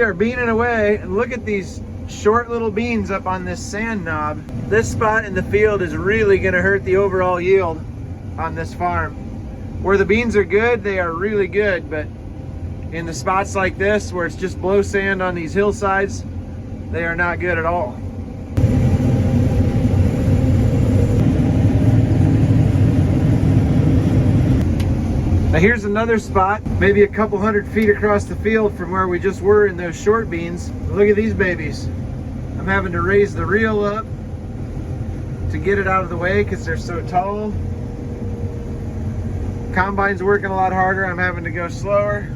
are beaning away, and look at these short little beans up on this sand knob. This spot in the field is really going to hurt the overall yield on this farm. Where the beans are good, they are really good, but in the spots like this where it's just blow sand on these hillsides, they are not good at all. Now here's another spot, maybe a couple 100 feet across the field from where we just were in those short beans. Look at these babies. I'm having to raise the reel up to get it out of the way because they're so tall. Combine's working a lot harder. I'm having to go slower.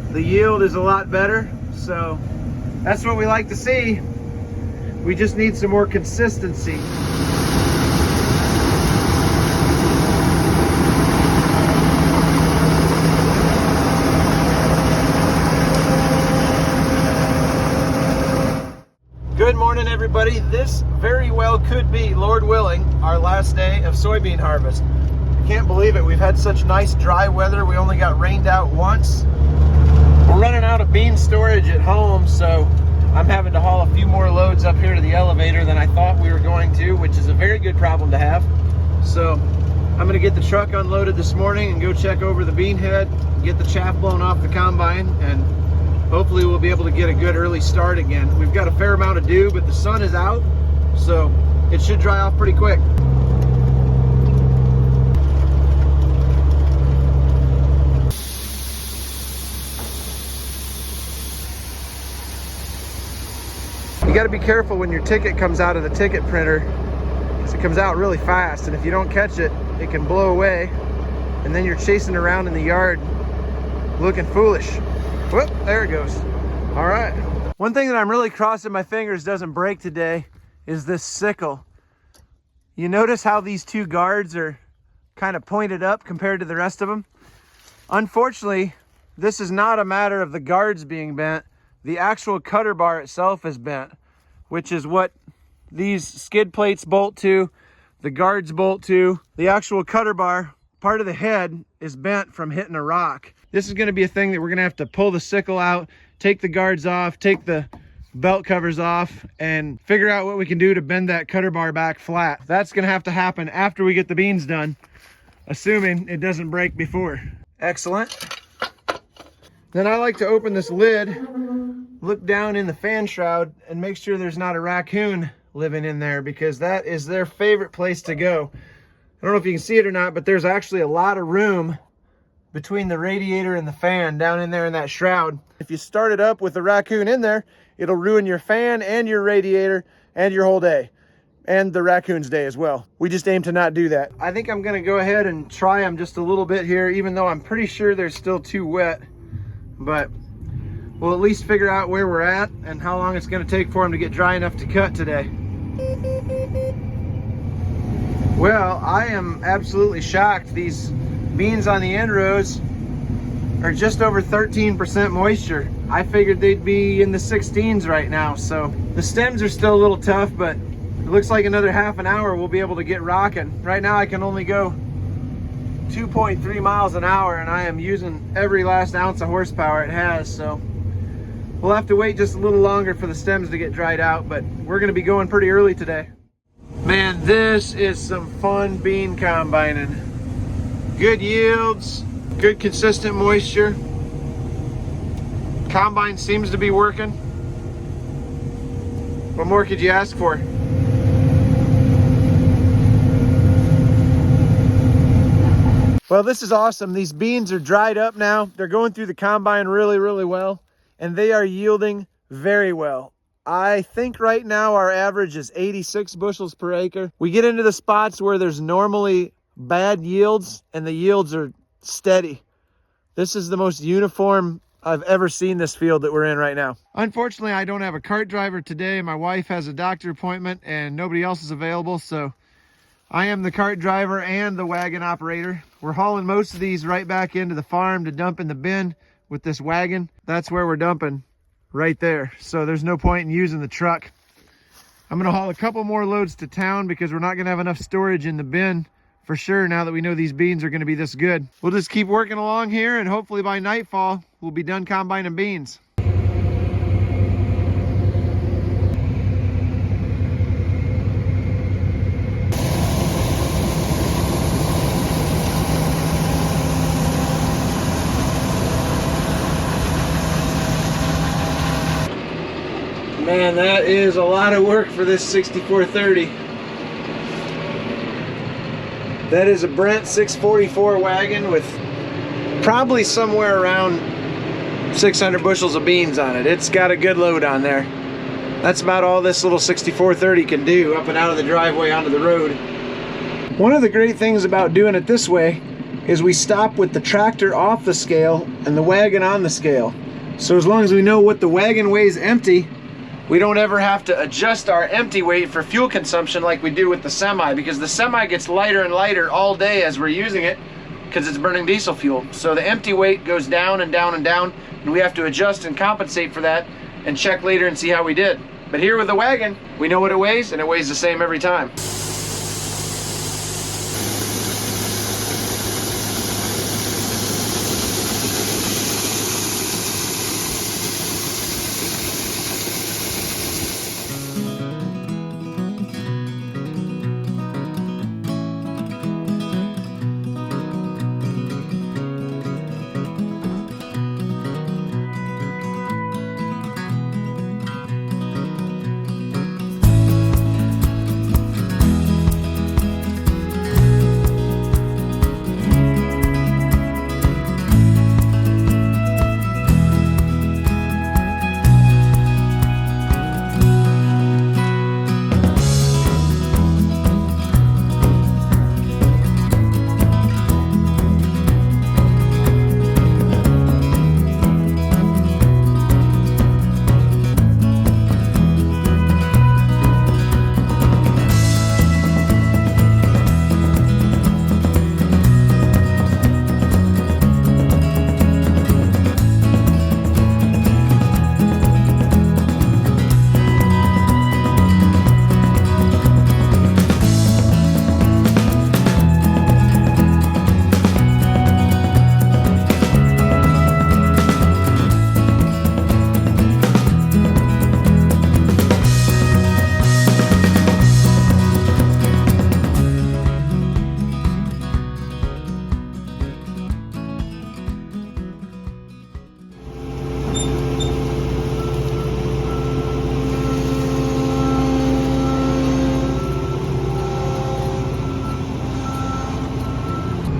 The yield is a lot better, so that's what we like to see. We just need some more consistency. Good morning, everybody. This very well could be, Lord willing, our last day of soybean harvest. I can't believe it. We've had such nice dry weather. We only got rained out once. We're running out of bean storage at home, so I'm having to haul a few more loads up here to the elevator than I thought we were going to, which is a very good problem to have. So I'm gonna get the truck unloaded this morning and go check over the bean head, get the chaff blown off the combine, and hopefully we'll be able to get a good early start again. We've got a fair amount of dew, but the sun is out, so it should dry off pretty quick. You got to be careful when your ticket comes out of the ticket printer, because it comes out really fast, and if you don't catch it, it can blow away, and then you're chasing around in the yard looking foolish. Whoop, there it goes. All right. One thing that I'm really crossing my fingers doesn't break today is this sickle. You notice how these two guards are kind of pointed up compared to the rest of them? Unfortunately, this is not a matter of the guards being bent. The actual cutter bar itself is bent, which is what these skid plates bolt to, the guards bolt to. The actual cutter bar, part of the head, is bent from hitting a rock. This is going to be a thing that we're going to have to pull the sickle out, take the guards off, take the belt covers off, and figure out what we can do to bend that cutter bar back flat. That's going to have to happen after we get the beans done, assuming it doesn't break before. Excellent. Then I like to open this lid, look down in the fan shroud, and make sure there's not a raccoon living in there, because that is their favorite place to go. I don't know if you can see it or not, but there's actually a lot of room between the radiator and the fan down in there in that shroud. If you start it up with a raccoon in there, it'll ruin your fan and your radiator and your whole day, and the raccoon's day as well. We just aim to not do that. I think I'm gonna go ahead and try them just a little bit here, even though I'm pretty sure they're still too wet, but we'll at least figure out where we're at and how long it's gonna take for them to get dry enough to cut today. Well, I am absolutely shocked. These beans on the end rows are just over 13% moisture. I figured they'd be in the 16s right now. So the stems are still a little tough, but it looks like another half an hour we'll be able to get rocking. Right now I can only go 2.3 miles an hour, and I am using every last ounce of horsepower it has. So we'll have to wait just a little longer for the stems to get dried out, but we're gonna be going pretty early today. Man, this is some fun bean combining. Good yields, good consistent moisture. Combine seems to be working. What more could you ask for? Well, this is awesome. These beans are dried up now. They're going through the combine really, really well, and they are yielding very well. I think right now our average is 86 bushels per acre. We get into the spots where there's normally bad yields, and the yields are steady. This is the most uniform I've ever seen this field that we're in right now. Unfortunately, I don't have a cart driver today. My wife has a doctor appointment and nobody else is available, so I am the cart driver and the wagon operator. We're hauling most of these right back into the farm to dump in the bin with this wagon. That's where we're dumping, right there. So there's no point in using the truck. I'm gonna haul a couple more loads to town because we're not gonna have enough storage in the bin for sure now that we know these beans are gonna be this good. We'll just keep working along here, and hopefully by nightfall, we'll be done combining beans. Man, that is a lot of work for this 6430. That is a Brent 644 wagon with probably somewhere around 600 bushels of beans on it. It's got a good load on there. That's about all this little 6430 can do up and out of the driveway onto the road. One of the great things about doing it this way is we stop with the tractor off the scale and the wagon on the scale. So as long as we know what the wagon weighs empty, we don't ever have to adjust our empty weight for fuel consumption like we do with the semi, because the semi gets lighter and lighter all day as we're using it because it's burning diesel fuel. So the empty weight goes down and down and down, and we have to adjust and compensate for that and check later and see how we did. But here with the wagon, we know what it weighs, and it weighs the same every time.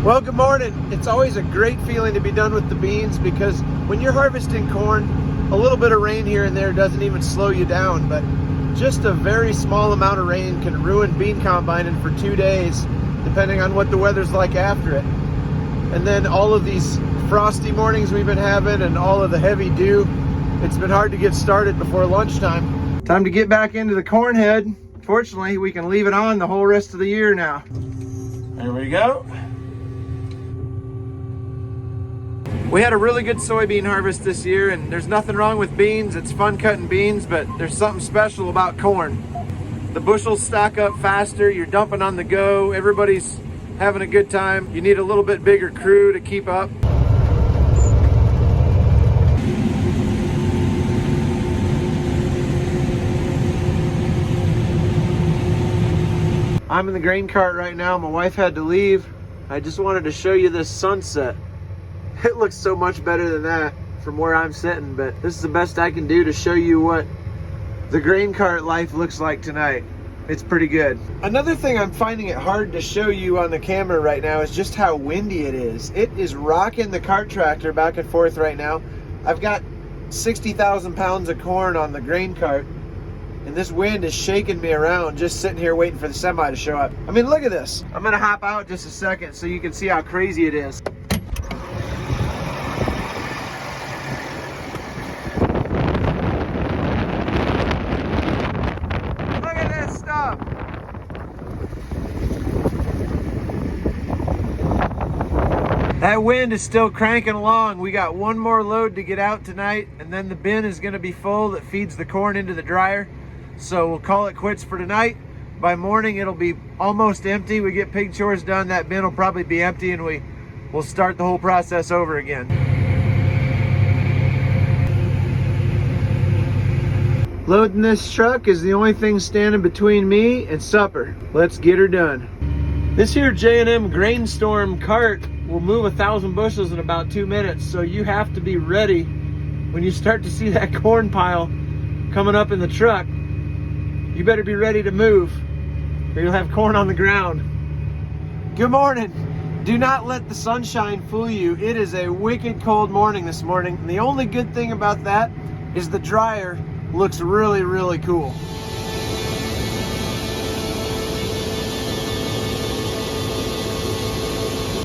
Well, good morning. It's always a great feeling to be done with the beans, because when you're harvesting corn, a little bit of rain here and there doesn't even slow you down, but just a very small amount of rain can ruin bean combining for 2 days, depending on what the weather's like after it. And then all of these frosty mornings we've been having and all of the heavy dew, it's been hard to get started before lunchtime. Time to get back into the corn head. Fortunately, we can leave it on the whole rest of the year now. There we go. We had a really good soybean harvest this year, and there's nothing wrong with beans. It's fun cutting beans, but there's something special about corn. The bushels stack up faster, you're dumping on the go, everybody's having a good time. You need a little bit bigger crew to keep up. I'm in the grain cart right now. My wife had to leave. I just wanted to show you this sunset. It looks so much better than that from where I'm sitting, but this is the best I can do to show you what the grain cart life looks like tonight. It's pretty good. Another thing I'm finding it hard to show you on the camera right now is just how windy it is. It is rocking the cart tractor back and forth right now. I've got 60,000 pounds of corn on the grain cart, and this wind is shaking me around just sitting here waiting for the semi to show up. I mean, look at this. I'm gonna hop out just a second so you can see how crazy it is. That wind is still cranking along. We got one more load to get out tonight, and then the bin is gonna be full that feeds the corn into the dryer. So we'll call it quits for tonight. By morning, it'll be almost empty. We get pig chores done, that bin will probably be empty, and we'll start the whole process over again. Loading this truck is the only thing standing between me and supper. Let's get her done. This here J&M Grain Storm cart will move 1,000 bushels in about 2 minutes, so you have to be ready when you start to see that corn pile coming up in the truck, you better be ready to move or you'll have corn on the ground. Good morning. Do not let the sunshine fool you. It is a wicked cold morning this morning. And the only good thing about that is the dryer looks really, really cool.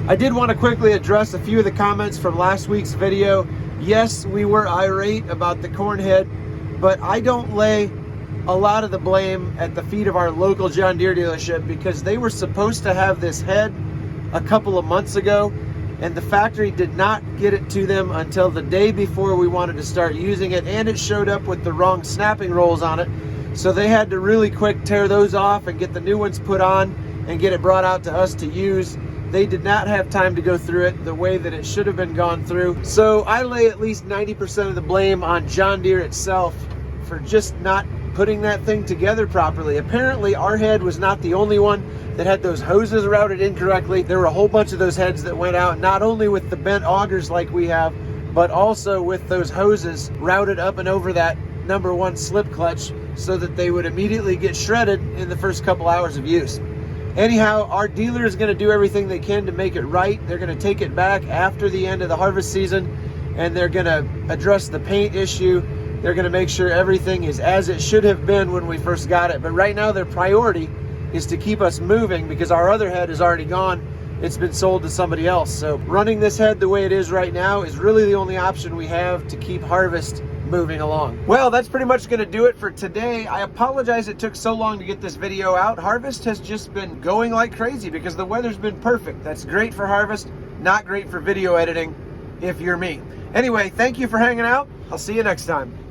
I did want to quickly address a few of the comments from last week's video. Yes, we were irate about the corn head, but I don't lay a lot of the blame at the feet of our local John Deere dealership because they were supposed to have this head a couple of months ago, and the factory did not get it to them until the day before we wanted to start using it, and it showed up with the wrong snapping rolls on it. So they had to really quick tear those off and get the new ones put on and get it brought out to us to use. They did not have time to go through it the way that it should have been gone through. So I lay at least 90% of the blame on John Deere itself for just not putting that thing together properly. Apparently our head was not the only one that had those hoses routed incorrectly. There were a whole bunch of those heads that went out, not only with the bent augers like we have, but also with those hoses routed up and over that number one slip clutch so that they would immediately get shredded in the first couple hours of use. Anyhow, our dealer is going to do everything they can to make it right. They're going to take it back after the end of the harvest season, and they're going to address the paint issue. They're going to make sure everything is as it should have been when we first got it. But right now their priority is to keep us moving because our other head is already gone. It's been sold to somebody else. So running this head the way it is right now is really the only option we have to keep harvest moving along. Well, that's pretty much going to do it for today. I apologize it took so long to get this video out. Harvest has just been going like crazy because the weather's been perfect. That's great for harvest, not great for video editing if you're me. Anyway, thank you for hanging out. I'll see you next time.